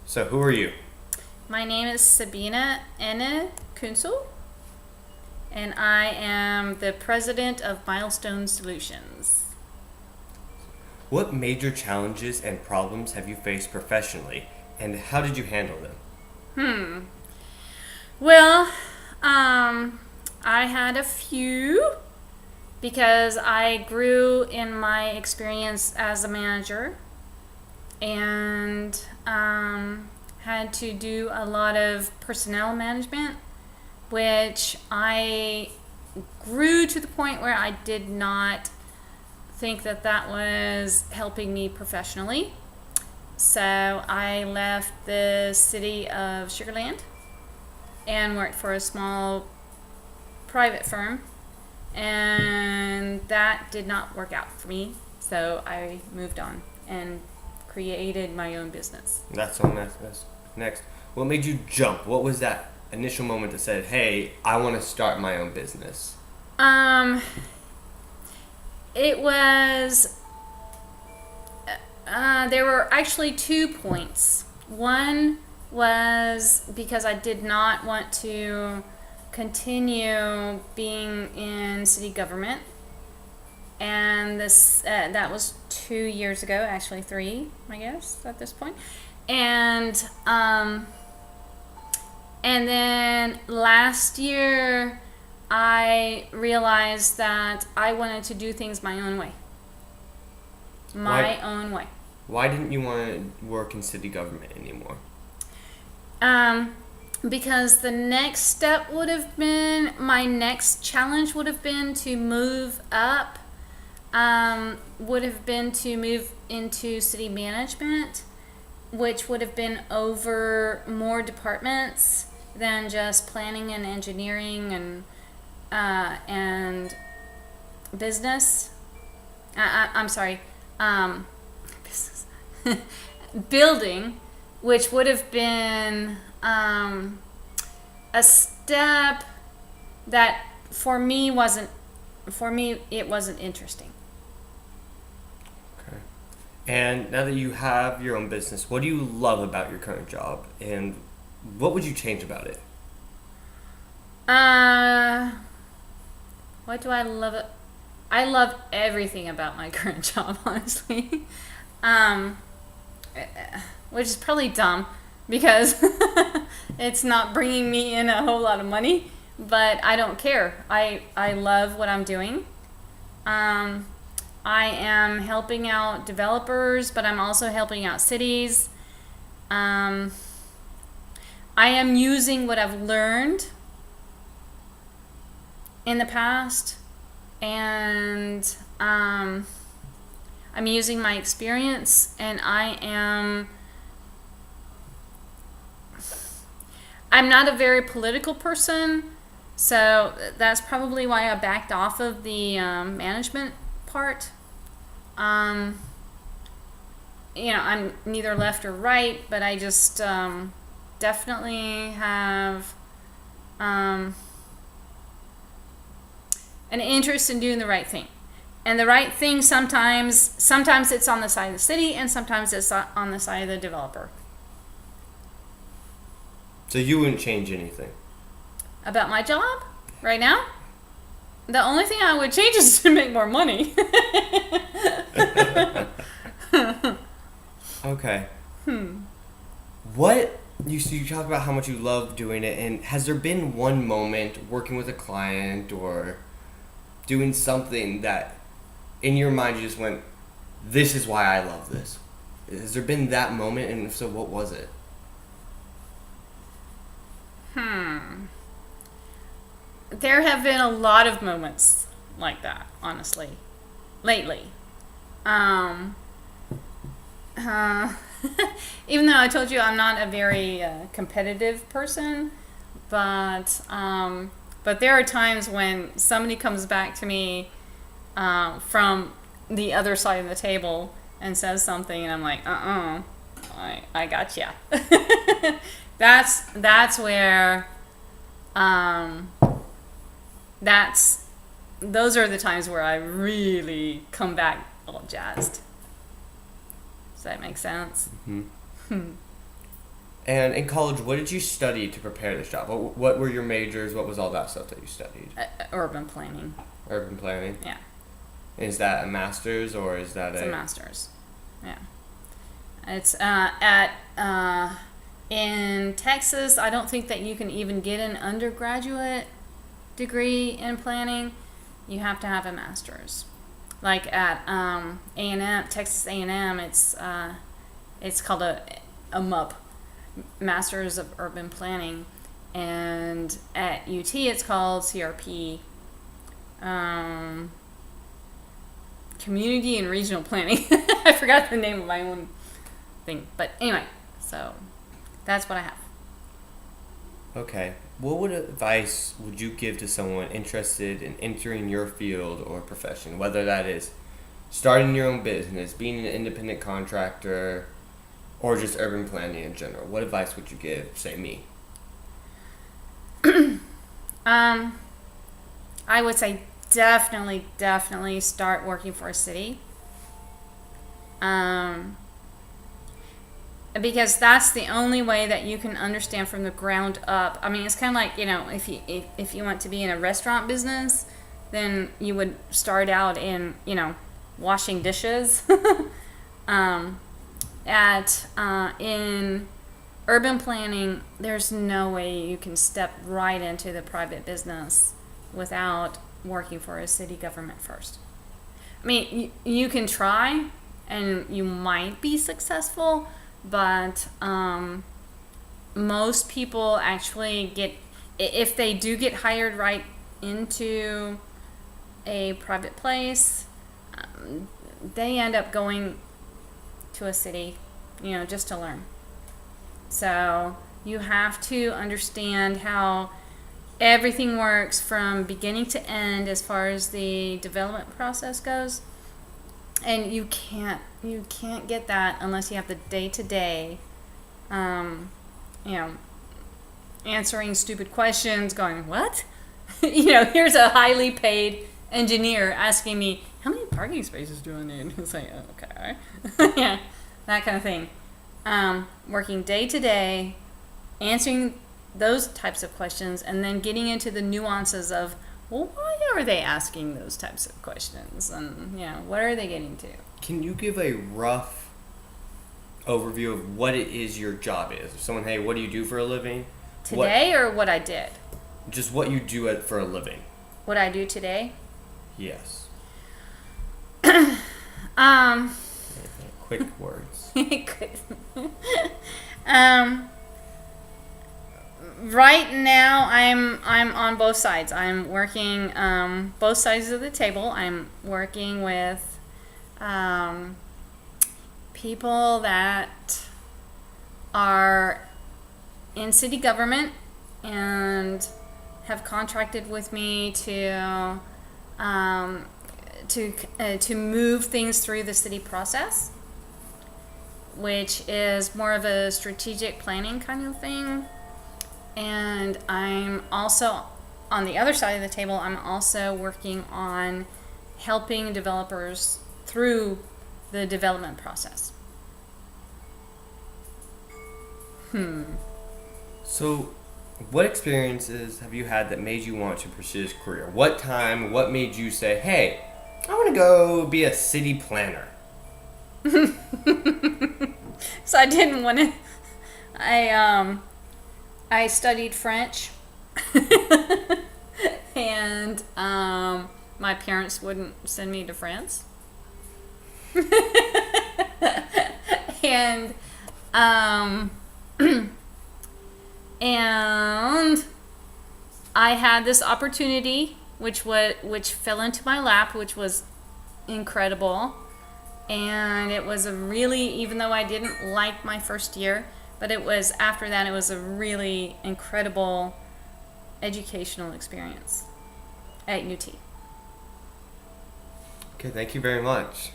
So, who are you? My name is Sabina Enne Kunzel, and I am the president of Milestone Solutions. What major challenges and problems have you faced professionally, and how did you handle them? Well, I had a few because I grew in my experience as a manager and had to do a lot of personnel management, which I grew to the point where I did not think that that was helping me professionally. So I left the city of Sugar Land and worked for a small private firm, and that did not work out for me. So I moved on and created my own business. That's next. What made you jump? What was that initial moment that said, "Hey, I want to start my own business"? Um, it was there were actually 2 points. One was because I did not want to continue being in city government, and this that was 2 years ago, actually three, I guess, at this point. And and then last year, I realized that I wanted to do things my own way. My Why? own way. Why didn't you want to work in city government anymore? Um, because the next step would have been, my next challenge would have been to move up, would have been to move into city management, which would have been over more departments than just planning and engineering and business. I'm sorry, business, building, which would have been a step that for me it wasn't interesting. Okay. And now that you have your own business, what do you love about your current job, and what would you change about it? Uh, what do I love? I love everything about my current job, honestly. Um, which is probably dumb because it's not bringing me in a whole lot of money, but I don't care. I love what I'm doing. Um, I am helping out developers, but I'm also helping out cities. Um, I am using what I've learned in the past, and I'm using my experience, and I'm not a very political person, so that's probably why I backed off of the management part. Um, I'm neither left or right, but I just definitely have um, an interest in doing the right thing. And the right thing sometimes it's on the side of the city, and sometimes it's on the side of the developer. So you wouldn't change anything. About my job right now, the only thing I would change is to make more money. Okay. What you talk about how much you love doing it, and has there been one moment working with a client or doing something that in your mind you just went, "This is why I love this"? Has there been that moment, and if so, what was it? There have been a lot of moments like that, honestly, lately. Um, uh, Even though I told you I'm not a very competitive person, but there are times when somebody comes back to me from the other side of the table and says something, and I'm like, I got ya. That's where um, that's those are the times where I really come back all jazzed. Does that make sense? Hmm. And in college, what did you study to prepare this job? What were your majors? What was all that stuff that you studied? Urban planning. Urban planning. Yeah. Is that a master's or is that It's a master's. Yeah. It's in Texas. I don't think that you can even get an undergraduate degree in planning. You have to have a master's. Like at A&M, Texas A&M, it's called a MUP, Masters of Urban Planning, and at UT it's called CRP, Community and Regional Planning. I forgot the name of my own thing, but anyway, so that's what I have. Okay. What advice would you give to someone interested in entering your field or profession, whether that is starting your own business, being an independent contractor, or just urban planning in general? What advice would you give, say, me? I would say definitely start working for a city. Because that's the only way that you can understand from the ground up. I mean, it's kind of like, if you want to be in a restaurant business, then you would start out in, washing dishes. In urban planning, there's no way you can step right into the private business without working for a city government first. I mean, you can try, and you might be successful, but most people actually if they do get hired right into a private place, they end up going to a city, just to learn. So you have to understand how everything works from beginning to end as far as the development process goes. And you can't get that unless you have the day-to-day, answering stupid questions, going, what? Here's a highly paid engineer asking me, how many parking spaces do I need? It's like, okay. Yeah, that kind of thing. Working day-to-day, answering those types of questions, and then getting into the nuances of, well, why are they asking those types of questions? And, what are they getting to? Can you give a rough overview of what it is your job is? If someone, hey, what do you do for a living? Today or what I did? Just what you do for a living. What I do today? Yes. Quick words. Right now, I'm on both sides. I'm working both sides of the table. I'm working with people that are in city government and have contracted with me to move things through the city process, which is more of a strategic planning kind of thing. And I'm also, on the other side of the table, I'm also working on helping developers through the development process. So, what experiences have you had that made you want to pursue this career? What made you say, hey, I want to go be a city planner? So I didn't want to, I studied French, and my parents wouldn't send me to France. And and I had this opportunity which fell into my lap, which was incredible. And it was even though I didn't like my first year, but after that, it was a really incredible educational experience at UT. Okay, thank you very much.